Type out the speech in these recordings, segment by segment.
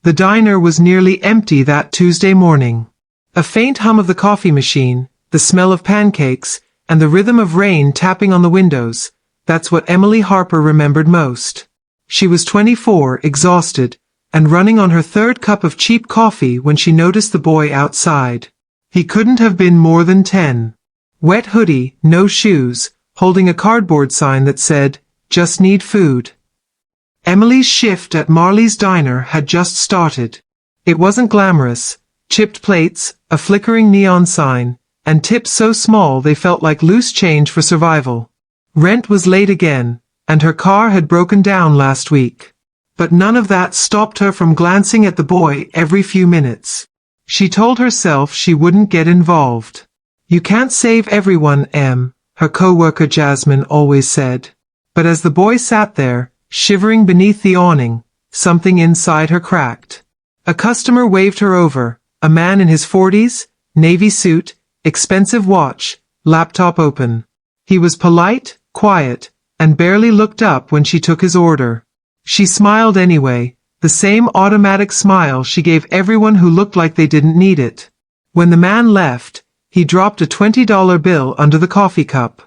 The diner was nearly empty that Tuesday morning. A faint hum of the coffee machine, the smell of pancakes, and the rhythm of rain tapping on the windows, that's what Emily Harper remembered most. She was 24, exhausted, and running on her third cup of cheap coffee when she noticed the boy outside. He couldn't have been more than 10. Wet hoodie, no shoes, holding a cardboard sign that said, "Just need food." Emily's shift at Marley's diner had just started. It wasn't glamorous. Chipped plates, a flickering neon sign, and tips so small they felt like loose change for survival. Rent was late again, and her car had broken down last week. But none of that stopped her from glancing at the boy every few minutes. She told herself she wouldn't get involved. "You can't save everyone, Em," her co-worker Jasmine always said. But as the boy sat there, shivering beneath the awning, something inside her cracked. A customer waved her over, a man in his 40s, navy suit, expensive watch, laptop open. He was polite, quiet, and barely looked up when she took his order. She smiled anyway, the same automatic smile she gave everyone who looked like they didn't need it. When the man left, he dropped a $20 bill under the coffee cup.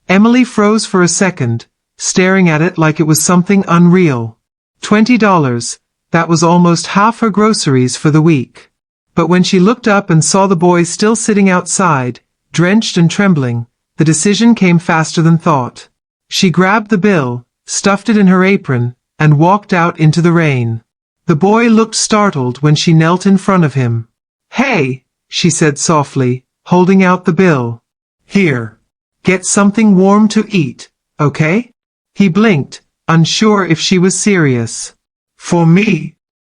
Emily froze for a second, staring at it like it was something unreal. $20, that was almost half her groceries for the week. But when she looked up and saw the boy still sitting outside, drenched and trembling, the decision came faster than thought. She grabbed the bill, stuffed it in her apron, and walked out into the rain. The boy looked startled when she knelt in front of him. "Hey," she said softly, holding out the bill. "Here. Get something warm to eat, okay?" He blinked, unsure if she was serious. "For me?"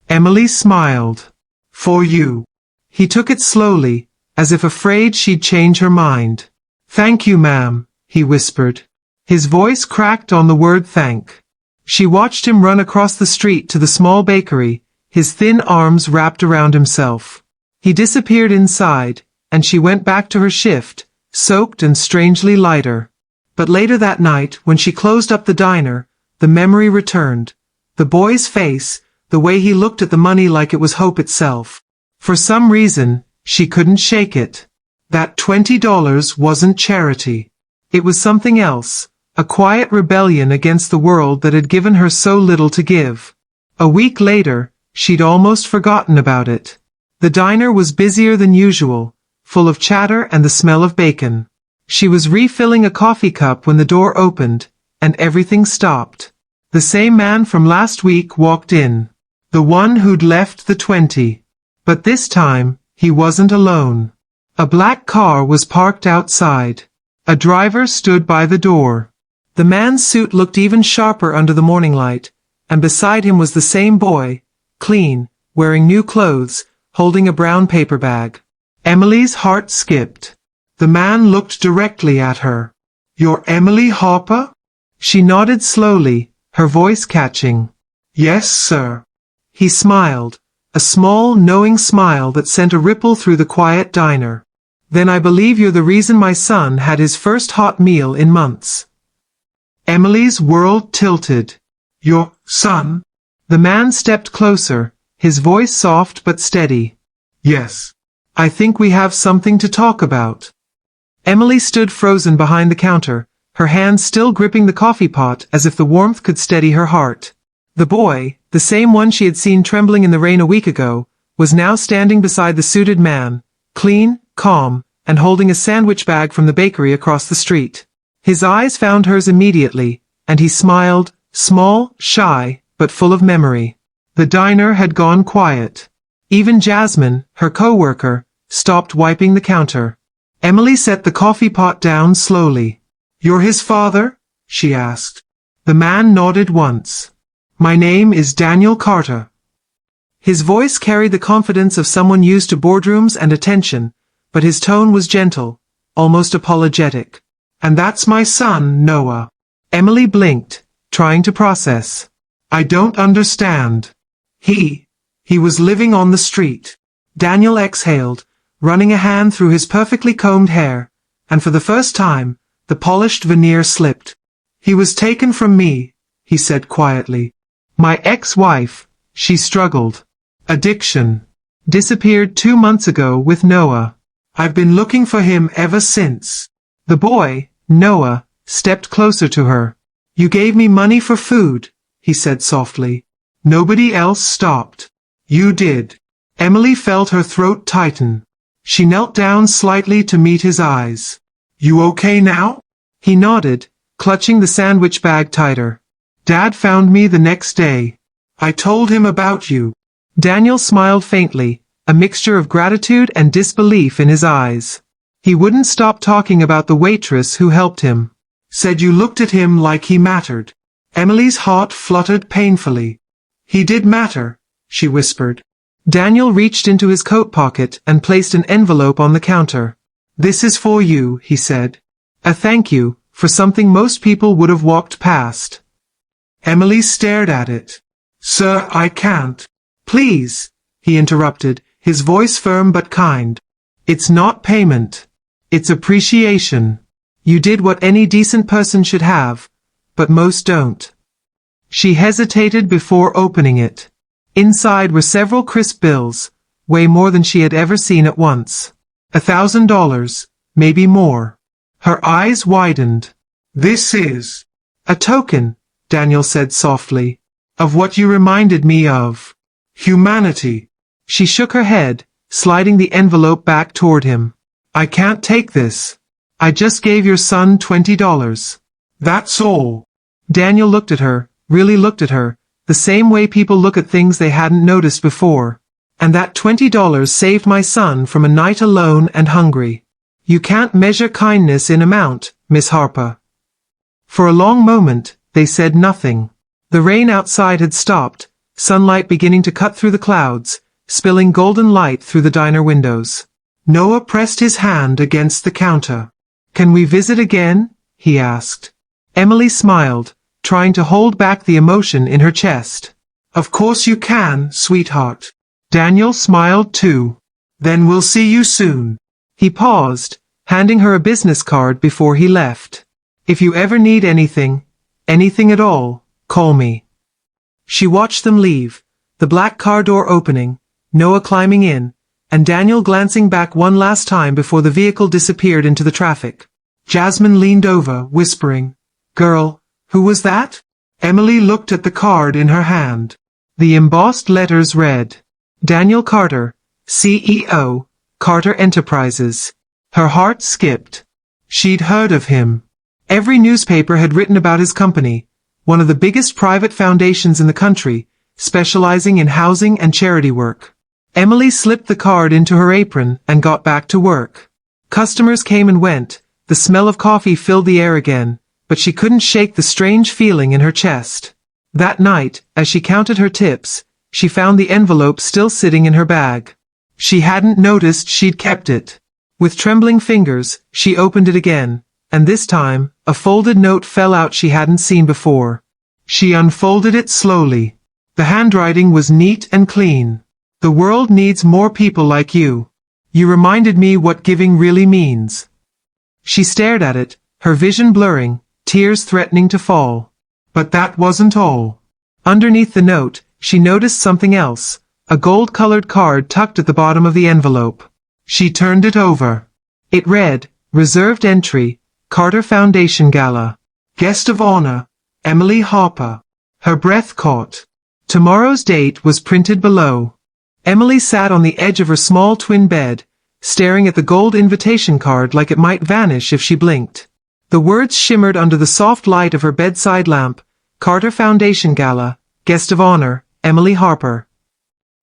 Emily smiled. "For you." He took it slowly, as if afraid she'd change her mind. "Thank you, ma'am," he whispered. His voice cracked on the word thank. She watched him run across the street to the small bakery, his thin arms wrapped around himself. He disappeared inside, and she went back to her shift, soaked and strangely lighter. But later that night, when she closed up the diner, the memory returned. The boy's face, the way he looked at the money like it was hope itself. For some reason, she couldn't shake it. That $20 wasn't charity. It was something else, a quiet rebellion against the world that had given her so little to give. A week later, she'd almost forgotten about it. The diner was busier than usual, full of chatter and the smell of bacon. She was refilling a coffee cup when the door opened, and everything stopped. The same man from last week walked in. The one who'd left the 20. But this time, he wasn't alone. A black car was parked outside. A driver stood by the door. The man's suit looked even sharper under the morning light, and beside him was the same boy, clean, wearing new clothes, holding a brown paper bag. Emily's heart skipped. The man looked directly at her. "You're Emily Harper?" She nodded slowly, her voice catching. "Yes, sir." He smiled, a small, knowing smile that sent a ripple through the quiet diner. "Then I believe you're the reason my son had his first hot meal in months." Emily's world tilted. "Your son?" The man stepped closer, his voice soft but steady. "Yes. I think we have something to talk about." Emily stood frozen behind the counter, her hands still gripping the coffee pot as if the warmth could steady her heart. The boy, the same one she had seen trembling in the rain a week ago, was now standing beside the suited man, clean, calm, and holding a sandwich bag from the bakery across the street. His eyes found hers immediately, and he smiled, small, shy, but full of memory. The diner had gone quiet. Even Jasmine, her co-worker, stopped wiping the counter. Emily set the coffee pot down slowly. "You're his father?" she asked. The man nodded once. "My name is Daniel Carter." His voice carried the confidence of someone used to boardrooms and attention, but his tone was gentle, almost apologetic. "And that's my son, Noah." Emily blinked, trying to process. "I don't understand." He was living on the street." Daniel exhaled, running a hand through his perfectly combed hair, and for the first time, the polished veneer slipped. "He was taken from me," he said quietly. "My ex-wife," she struggled. Addiction. Disappeared 2 months ago with Noah. I've been looking for him ever since. The boy, Noah, stepped closer to her. You gave me money for food, he said softly. Nobody else stopped. You did. Emily felt her throat tighten. She knelt down slightly to meet his eyes. You okay now? He nodded, clutching the sandwich bag tighter. Dad found me the next day. I told him about you. Daniel smiled faintly, a mixture of gratitude and disbelief in his eyes. He wouldn't stop talking about the waitress who helped him. Said you looked at him like he mattered. Emily's heart fluttered painfully. He did matter, she whispered. Daniel reached into his coat pocket and placed an envelope on the counter. This is for you, he said. A thank you, for something most people would have walked past. Emily stared at it. Sir, I can't. Please, he interrupted, his voice firm but kind. It's not payment. It's appreciation. You did what any decent person should have, but most don't. She hesitated before opening it. Inside were several crisp bills, way more than she had ever seen at once. $1,000, maybe more. Her eyes widened. This is a token, Daniel said softly, of what you reminded me of. Humanity. She shook her head, sliding the envelope back toward him. I can't take this. I just gave your son $20. That's all. Daniel looked at her, really looked at her, the same way people look at things they hadn't noticed before. And that $20 saved my son from a night alone and hungry. You can't measure kindness in amount, Miss Harper. For a long moment, they said nothing. The rain outside had stopped, sunlight beginning to cut through the clouds, spilling golden light through the diner windows. Noah pressed his hand against the counter. Can we visit again? He asked. Emily smiled, trying to hold back the emotion in her chest. Of course you can, sweetheart. Daniel smiled too. Then we'll see you soon. He paused, handing her a business card before he left. If you ever need anything at all, call me. She watched them leave, the black car door opening, Noah climbing in, and Daniel glancing back one last time before the vehicle disappeared into the traffic. Jasmine leaned over, whispering, Girl, who was that? Emily looked at the card in her hand. The embossed letters read, Daniel Carter, CEO, Carter Enterprises. Her heart skipped. She'd heard of him. Every newspaper had written about his company, one of the biggest private foundations in the country, specializing in housing and charity work. Emily slipped the card into her apron and got back to work. Customers came and went, the smell of coffee filled the air again, but she couldn't shake the strange feeling in her chest. That night, as she counted her tips, she found the envelope still sitting in her bag. She hadn't noticed she'd kept it. With trembling fingers, she opened it again, and this time, a folded note fell out she hadn't seen before. She unfolded it slowly. The handwriting was neat and clean. The world needs more people like you. You reminded me what giving really means. She stared at it, her vision blurring, tears threatening to fall. But that wasn't all. Underneath the note, she noticed something else, a gold-colored card tucked at the bottom of the envelope. She turned it over. It read, Reserved Entry, Carter Foundation Gala. Guest of Honor, Emily Harper. Her breath caught. Tomorrow's date was printed below. Emily sat on the edge of her small twin bed, staring at the gold invitation card like it might vanish if she blinked. The words shimmered under the soft light of her bedside lamp, Carter Foundation Gala, Guest of Honor, Emily Harper.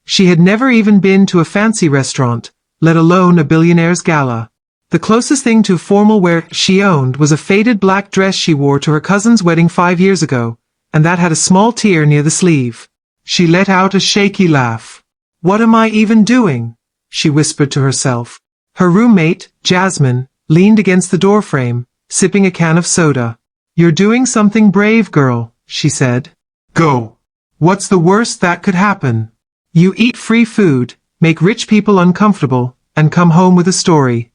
She had never even been to a fancy restaurant, let alone a billionaire's gala. The closest thing to formal wear she owned was a faded black dress she wore to her cousin's wedding 5 years ago, and that had a small tear near the sleeve. She let out a shaky laugh. What am I even doing? She whispered to herself. Her roommate, Jasmine, leaned against the doorframe, sipping a can of soda. You're doing something brave, girl, she said. Go. What's the worst that could happen? You eat free food, make rich people uncomfortable, and come home with a story.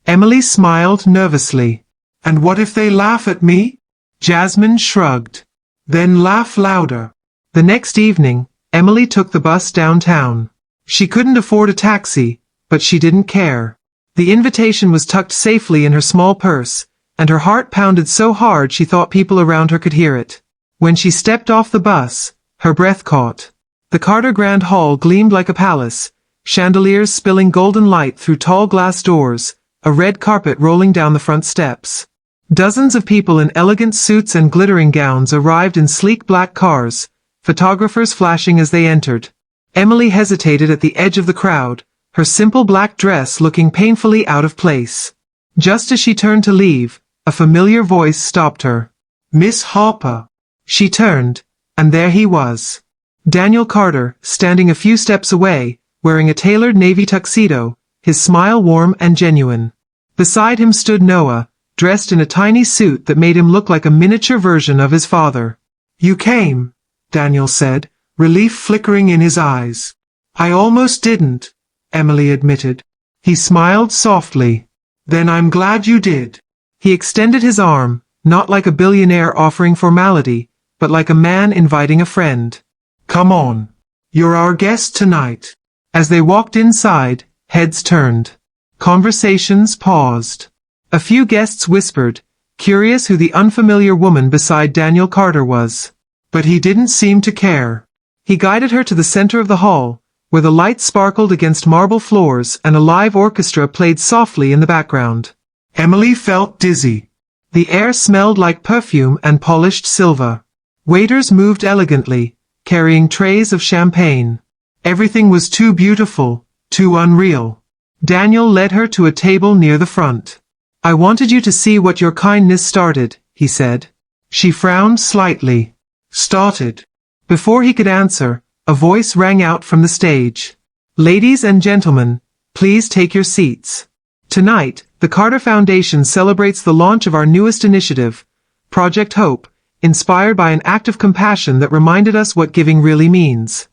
Emily smiled nervously. And what if they laugh at me? Jasmine shrugged. Then laugh louder. The next evening, Emily took the bus downtown. She couldn't afford a taxi, but she didn't care. The invitation was tucked safely in her small purse, and her heart pounded so hard she thought people around her could hear it. When she stepped off the bus, her breath caught. The Carter Grand Hall gleamed like a palace, chandeliers spilling golden light through tall glass doors, a red carpet rolling down the front steps. Dozens of people in elegant suits and glittering gowns arrived in sleek black cars, photographers flashing as they entered. Emily hesitated at the edge of the crowd, her simple black dress looking painfully out of place. Just as she turned to leave, a familiar voice stopped her. "Miss Harper." She turned, and there he was. Daniel Carter, standing a few steps away, wearing a tailored navy tuxedo, his smile warm and genuine. Beside him stood Noah, dressed in a tiny suit that made him look like a miniature version of his father. "You came," Daniel said, relief flickering in his eyes. "I almost didn't," Emily admitted. He smiled softly. "Then I'm glad you did." He extended his arm, not like a billionaire offering formality, but like a man inviting a friend. "Come on. You're our guest tonight." As they walked inside, heads turned. Conversations paused. A few guests whispered, curious who the unfamiliar woman beside Daniel Carter was. But he didn't seem to care. He guided her to the center of the hall, where the lights sparkled against marble floors and a live orchestra played softly in the background. Emily felt dizzy. The air smelled like perfume and polished silver. Waiters moved elegantly, carrying trays of champagne. Everything was too beautiful, too unreal. Daniel led her to a table near the front. "I wanted you to see what your kindness started," he said. She frowned slightly. "Started?" Before he could answer, a voice rang out from the stage. "Ladies and gentlemen, please take your seats. Tonight, the Carter Foundation celebrates the launch of our newest initiative, Project Hope, inspired by an act of compassion that reminded us what giving really means."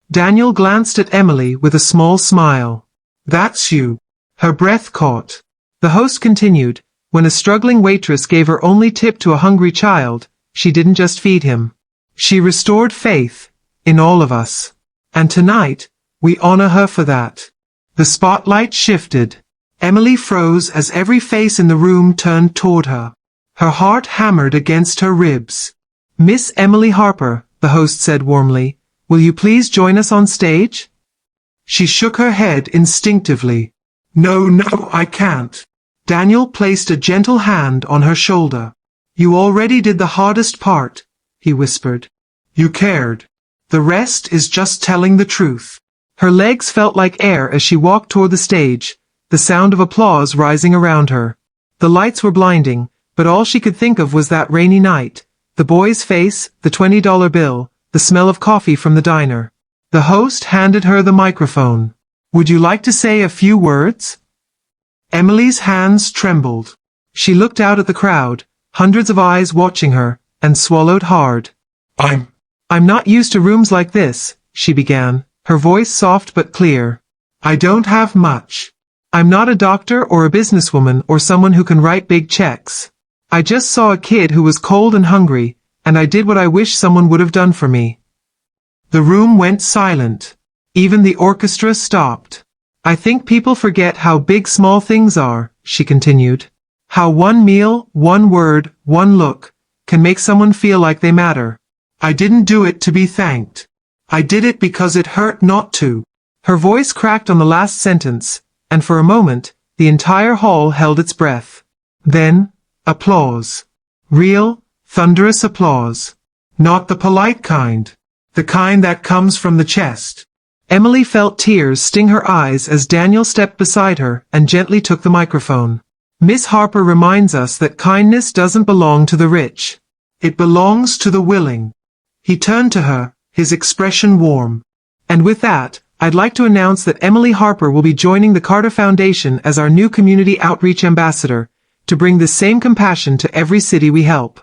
Daniel glanced at Emily with a small smile. "That's you." Her breath caught. The host continued, "When a struggling waitress gave her only tip to a hungry child, she didn't just feed him. She restored faith in all of us. And tonight, we honor her for that." The spotlight shifted. Emily froze as every face in the room turned toward her. Her heart hammered against her ribs. "Miss Emily Harper," the host said warmly, "will you please join us on stage?" She shook her head instinctively. No, I can't." Daniel placed a gentle hand on her shoulder. "You already did the hardest part," he whispered. "You cared. The rest is just telling the truth." Her legs felt like air as she walked toward the stage, the sound of applause rising around her. The lights were blinding, but all she could think of was that rainy night, the boy's face, the $20 bill, the smell of coffee from the diner. The host handed her the microphone. "Would you like to say a few words?" Emily's hands trembled. She looked out at the crowd, hundreds of eyes watching her, and swallowed hard. I'm not used to rooms like this," she began, her voice soft but clear. "I don't have much. I'm not a doctor or a businesswoman or someone who can write big checks. I just saw a kid who was cold and hungry, and I did what I wish someone would have done for me." The room went silent. Even the orchestra stopped. "I think people forget how big small things are," she continued. "How one meal, one word, one look, can make someone feel like they matter. I didn't do it to be thanked. I did it because it hurt not to." Her voice cracked on the last sentence, and for a moment, the entire hall held its breath. Then, applause. Real, thunderous applause. Not the polite kind. The kind that comes from the chest. Emily felt tears sting her eyes as Daniel stepped beside her and gently took the microphone. "Miss Harper reminds us that kindness doesn't belong to the rich. It belongs to the willing." He turned to her, his expression warm. "And with that, I'd like to announce that Emily Harper will be joining the Carter Foundation as our new community outreach ambassador, to bring the same compassion to every city we help."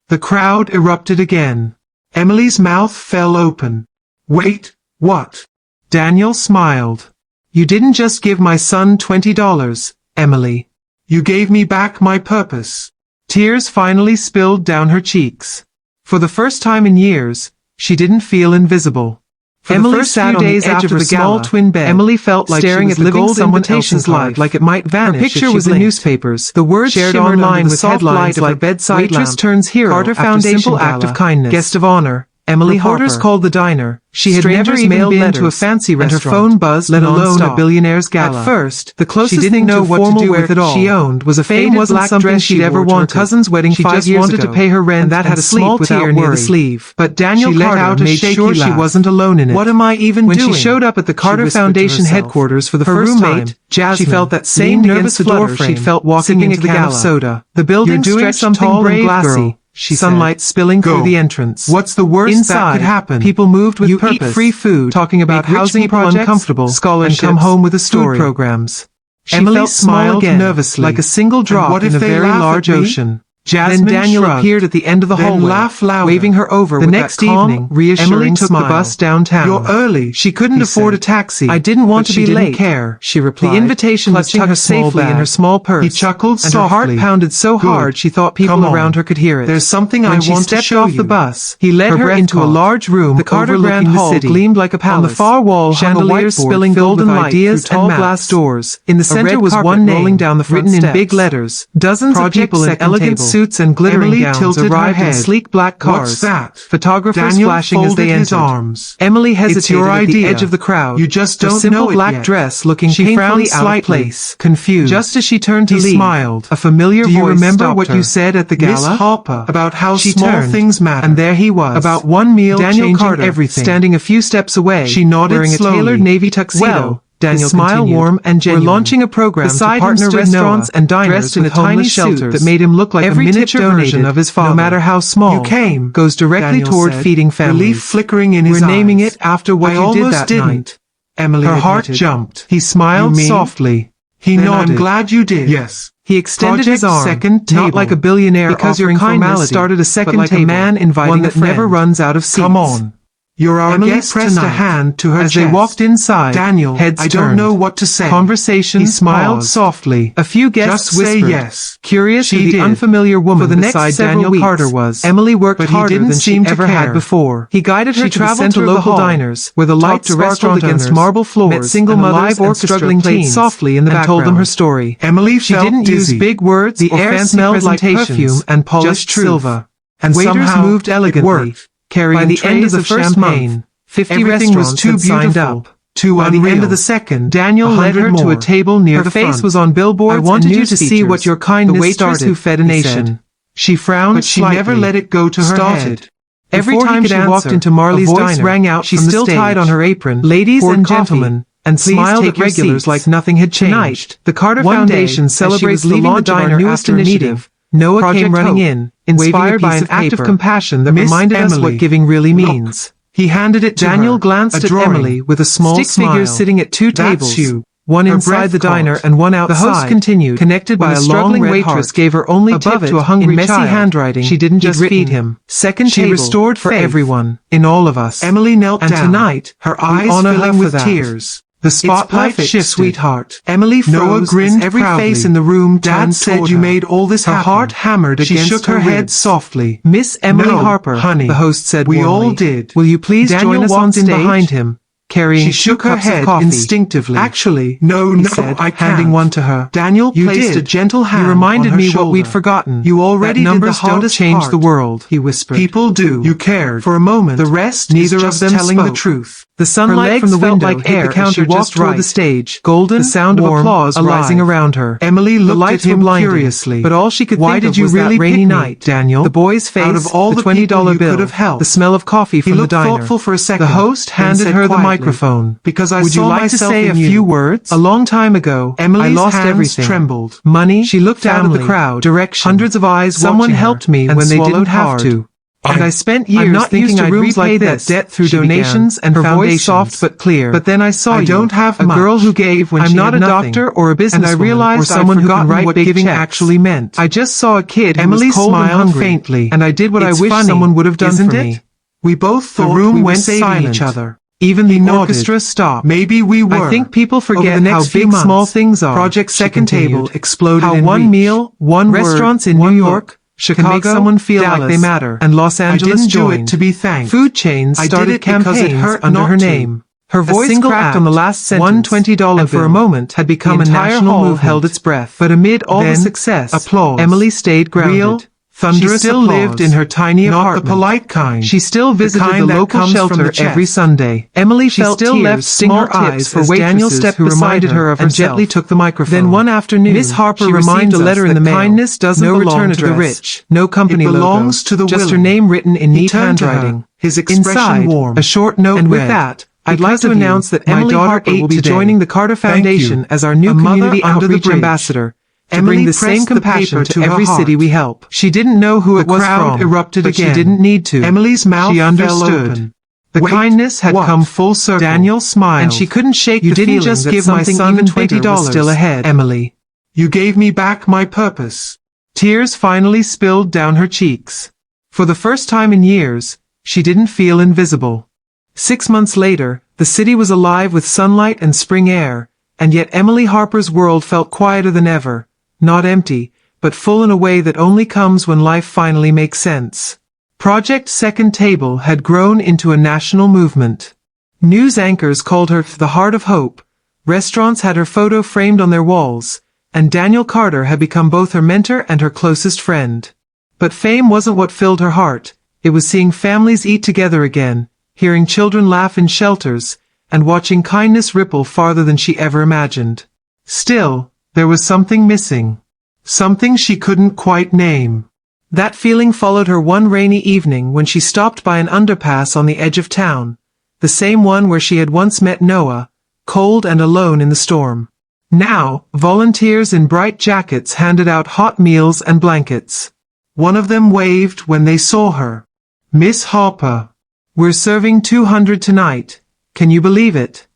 The crowd erupted again. Emily's mouth fell open. "Wait, what?" Daniel smiled. "You didn't just give my son $20, Emily. You gave me back my purpose." Tears finally spilled down her cheeks. For the first time in years, She didn't feel invisible. Emily sat on the edge of her small twin bed. Emily felt like staring at the gold someone else's life, like it might vanish. Her picture was in newspapers. The words shared online with headlines like bedside Waitress turns hero Carter Foundation simple act of kindness. Guest of honor. Emily Reporters called the diner. She had never even been to a fancy restaurant, and her phone buzzed, let alone a billionaire's gala. At first, the closest thing to formal wear that she owned was a faded black dress she'd ever worn to her cousin's wedding 5 years ago. She just wanted to pay her rent, and that had a small tear near the sleeve. But Daniel Carter made sure she wasn't alone in it. What am I even doing? When she showed up at the Carter Foundation headquarters for the first time, Jasmine, she felt that same nervous flutter she'd felt walking into the gala. Soda. The building stretched tall and glassy. Sunlight spilling through the entrance. What's the worst that could happen? People moved with purpose. Eat free food, talking about housing projects, uncomfortable scholarships, and come home with a story. Food programs. Emily smiled nervously, like a single drop in a very large ocean. Jasmine then Daniel appeared at the end of the hallway, waving her over. The next evening, Emily took the bus downtown. You're early. She couldn't afford a taxi. I didn't want to be late. Care, she replied. The invitation was tucked safely in her small purse. He chuckled softly, and her heart pounded so hard she thought people around her could hear it. There's something I want to show you. When she stepped off the bus, he led her into a large room. The Carter Grand Hall gleamed like a palace. On the far wall, chandeliers spilling golden light through tall glass doors. In the center was one name rolling down the front written in big letters. Dozens of people in elegant suits and glittering gowns arrived in sleek black cars. What's that? Photographers flashing as they entered. Emily hesitated at the edge of the crowd. You just don't know it yet. The simple black dress looking painfully out of place, confused. Just as she turned to leave, he smiled. A familiar voice stopped her. Do you remember what you said at the gala? Miss Harper. About how small things matter. And there he was. About one meal Daniel Carter, everything. Standing a few steps away. She nodded wearing a tailored navy tuxedo. Well, Daniel continued, warm and genuine. We're launching a program to partner restaurants and diners in a tiny shelter that made him look like a miniature version of his father. No matter how small, you came, goes directly toward feeding families. Relief flickering in his eyes. We're naming it after what you did that night. Emily admitted. Her heart jumped. He smiled softly. He nodded. I'm glad you did. Yes. He extended his arm, not like a billionaire because your kindness started a second table, a man inviting one that never runs out of seats. Come on. You're our Emily guest pressed tonight. A hand to her as chest. They walked inside. Daniel, heads I don't know what to say. Conversation smiled softly. A few guests just whispered. Say yes. Curious who the unfamiliar woman for the next Daniel Carter was. Emily worked harder than she ever had before. He guided her to the center local diners, where the lights sparkled against marble floors, met single mothers and struggling teens softly in the background. Told them her story. Emily she didn't use big words. The air smelled like perfume and polished silver. And waiters moved elegantly. By the end of the first month, 50 restaurants had signed up. By the end of the second, Daniel led her to a table near the front. Her face was on billboards. I wanted you to see what your kindness started, who fed a nation. She frowned, but she never let it go to her head. Every time she walked into Marley's diner, rang out she still tied on her apron, ladies and gentlemen, and smiled at regulars like nothing had changed. Tonight, the Carter Foundation celebrates the launch of our newest initiative. Noah came running in, inspired by an act of compassion that reminded us what giving really means. He handed it to Daniel glanced at Emily with a small stick figure sitting at two tables, one inside the diner and one outside. The host continued, connected by a struggling waitress gave her only tip to a hungry in messy handwriting. She didn't just feed him. Second table, she restored for everyone, in all of us. Emily knelt down, and tonight, her eyes filling with tears. The spotlight shifted, sweetheart. Emily froze. Noah grinned every face in the room. Dad said you made all this happen. Her heart hammered against her ribs. She shook her head softly. Miss Emily Harper, honey, the host said warmly. We all did. Will you please join us on stage? Behind him, carrying two cups of coffee. Instinctively. Actually, no, said, I can't. Handing one to her. Daniel placed a gentle hand on her shoulder. You reminded me what we'd forgotten. You already did the hardest change the world, he whispered. People do. You cared. For a moment, the rest, neither of them telling the truth. The sunlight from the window like air as she walked toward the stage, golden, the sound of applause rising around her. Emily looked at him curiously, but all she could think of was that rainy night, Daniel. The boy's face, out of all the $20 bill, could have helped. The smell of coffee from the diner. He looked thoughtful for a second. The host handed her the microphone. Because I saw myself in you. Would you like to say a few words? A long time ago, Emily's hands trembled. Money, she looked out of the crowd, direction, hundreds of eyes. Someone helped me when they didn't have to. And I spent years thinking I'd repay that debt through donations and foundations. Her voice soft but clear. But then I saw you, a girl who gave when she had nothing. I'm not a doctor or a businesswoman, and I realized or someone who can write what giving actually meant. I just saw a kid who was cold and hungry, faintly, and I did what I wish someone would have done for me. We both thought the room went silent. Each other. Even the orchestra stopped. Maybe we were. I think people forget how big small things are. Project Second Table exploded in reach. How one meal, one restaurants in New York, Chicago, can make someone feel Dallas, like they matter, and Los Angeles I didn't do it joined. to be thanked. Food chains I started did it because campaigns it hurt under not her to. name. Her A voice single cracked act, on the last sentence, $120 and for a bill, moment had become the a entire national hall movement. held its breath. But amid all the Then, success, applause. Emily stayed grounded. Real, thunderous she still applause. lived in her tiny Not apartment. the polite kind. She still visited kind the that local comes from shelter the every chest. Sunday. Emily She felt still tears left sting small her eyes tips for as Daniel waitresses stepped who reminded beside her her of and herself. gently took the microphone. Then one afternoon, Miss Harper she received reminds a letter us in the that mail. kindness doesn't No belong return to the address, rich. no company It belongs logo, to the just her willing. name written in He neat turned to her, handwriting. his expression Inside, warm. a short note And with read, that, I'd like because to of you, announce that my Emily daughter Harper will ate be today. joining the Carter Thank Foundation you. as our new A mother community under the outreach bridge. ambassador. To Emily bring the pressed same the compassion paper to to her every city heart. we help. She didn't know who it The was crowd from, erupted but again. she didn't need to. Emily's mouth she fell understood. open. The Wait, kindness had what? come full circle. Daniel smiled. And she couldn't shake You the didn't feeling just that give my something son even $20 bigger was still ahead. Emily. You gave me back my purpose. Tears finally spilled down her cheeks. For the first time in years, she didn't feel invisible. 6 months later, the city was alive with sunlight and spring air, and yet Emily Harper's world felt quieter than ever, not empty, but full in a way that only comes when life finally makes sense. Project Second Table had grown into a national movement. News anchors called her the Heart of Hope, restaurants had her photo framed on their walls, and Daniel Carter had become both her mentor and her closest friend. But fame wasn't what filled her heart, it was seeing families eat together again, hearing children laugh in shelters, and watching kindness ripple farther than she ever imagined. Still, there was something missing. Something she couldn't quite name. That feeling followed her one rainy evening when she stopped by an underpass on the edge of town, the same one where she had once met Noah, cold and alone in the storm. Now, volunteers in bright jackets handed out hot meals and blankets. One of them waved when they saw her. Miss Harper. We're serving 200 tonight. Can you believe it?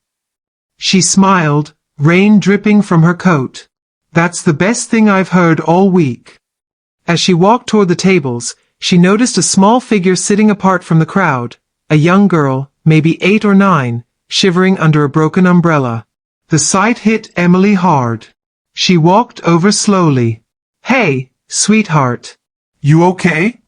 She smiled, rain dripping from her coat. That's the best thing I've heard all week. As she walked toward the tables, she noticed a small figure sitting apart from the crowd, a young girl, maybe 8 or 9, shivering under a broken umbrella. The sight hit Emily hard. She walked over slowly. Hey, sweetheart. You okay?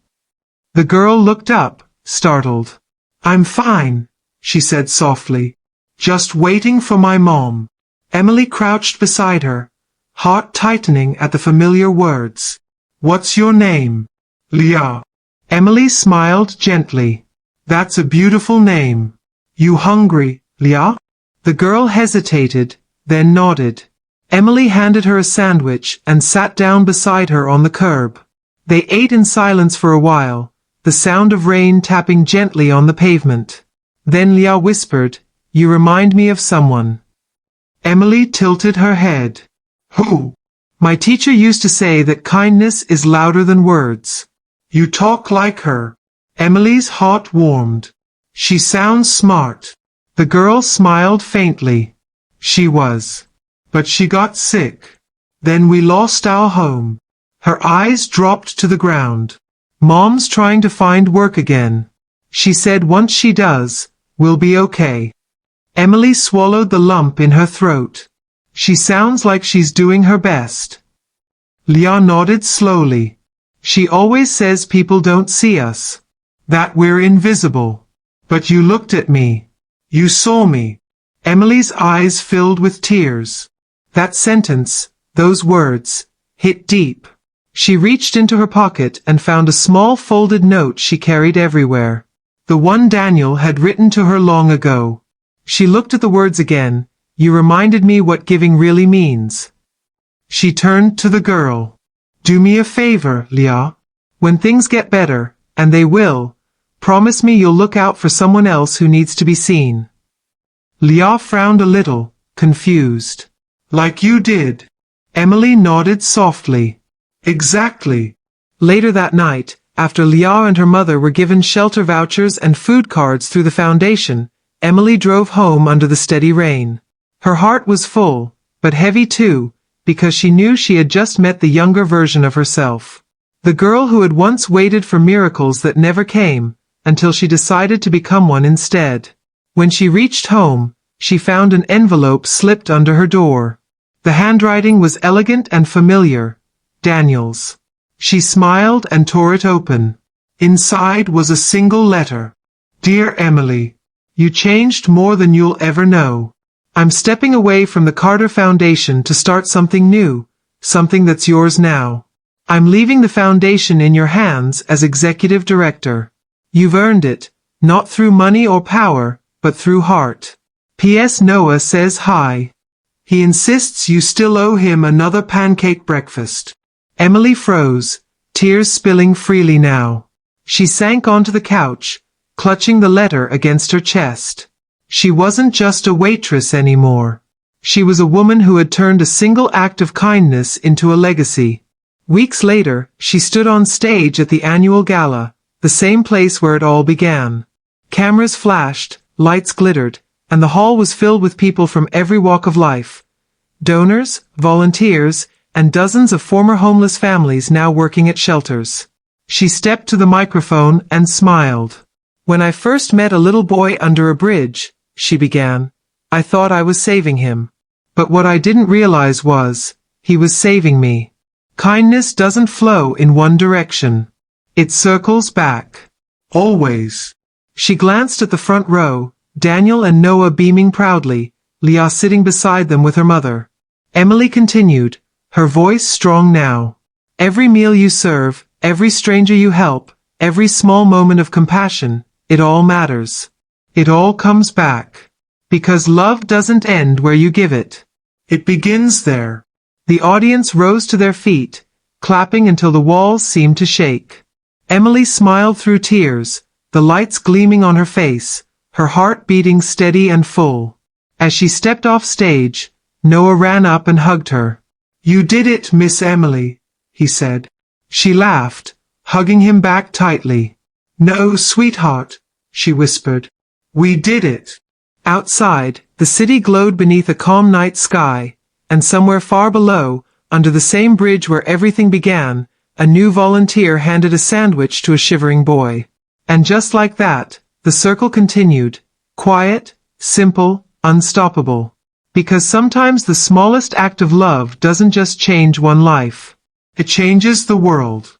The girl looked up, startled. I'm fine, she said softly. Just waiting for my mom. Emily crouched beside her, heart tightening at the familiar words. What's your name? Leah. Emily smiled gently. That's a beautiful name. You hungry, Leah? The girl hesitated, then nodded. Emily handed her a sandwich and sat down beside her on the curb. They ate in silence for a while, the sound of rain tapping gently on the pavement. Then Leah whispered, "You remind me of someone." Emily tilted her head. Who? My teacher used to say that kindness is louder than words. You talk like her. Emily's heart warmed. She sounds smart. The girl smiled faintly. She was. But she got sick. Then we lost our home. Her eyes dropped to the ground. Mom's trying to find work again. She said once she does, we'll be okay. Emily swallowed the lump in her throat. She sounds like she's doing her best. Leah nodded slowly. She always says people don't see us. That we're invisible. But you looked at me. You saw me. Emily's eyes filled with tears. That sentence, those words, hit deep. She reached into her pocket and found a small folded note she carried everywhere. The one Daniel had written to her long ago. She looked at the words again. You reminded me what giving really means. She turned to the girl. Do me a favor, Leah. When things get better, and they will, promise me you'll look out for someone else who needs to be seen. Leah frowned a little, confused. Like you did. Emily nodded softly. Exactly. Later that night, after Leah and her mother were given shelter vouchers and food cards through the foundation, Emily drove home under the steady rain. Her heart was full, but heavy too, because she knew she had just met the younger version of herself. The girl who had once waited for miracles that never came, until she decided to become one instead. When she reached home, she found an envelope slipped under her door. The handwriting was elegant and familiar. Daniel's. She smiled and tore it open. Inside was a single letter. Dear Emily, you changed more than you'll ever know. I'm stepping away from the Carter Foundation to start something new, something that's yours now. I'm leaving the foundation in your hands as executive director. You've earned it, not through money or power, but through heart. P.S. Noah says hi. He insists you still owe him another pancake breakfast. Emily froze, tears spilling freely now. She sank onto the couch, clutching the letter against her chest. She wasn't just a waitress anymore. She was a woman who had turned a single act of kindness into a legacy. Weeks later, she stood on stage at the annual gala, the same place where it all began. Cameras flashed, lights glittered, and the hall was filled with people from every walk of life. Donors, volunteers, and dozens of former homeless families now working at shelters. She stepped to the microphone and smiled. When I first met a little boy under a bridge, she began, I thought I was saving him. But what I didn't realize was, he was saving me. Kindness doesn't flow in one direction. It circles back. Always. She glanced at the front row, Daniel and Noah beaming proudly, Leah sitting beside them with her mother. Emily continued, her voice strong now. Every meal you serve, every stranger you help, every small moment of compassion, it all matters. It all comes back. Because love doesn't end where you give it. It begins there. The audience rose to their feet, clapping until the walls seemed to shake. Emily smiled through tears, the lights gleaming on her face, her heart beating steady and full. As she stepped off stage, Noah ran up and hugged her. You did it, Miss Emily, he said. She laughed, hugging him back tightly. No, sweetheart, she whispered. We did it. Outside, the city glowed beneath a calm night sky, and somewhere far below, under the same bridge where everything began, a new volunteer handed a sandwich to a shivering boy. And just like that, the circle continued, quiet, simple, unstoppable. Because sometimes the smallest act of love doesn't just change one life. It changes the world.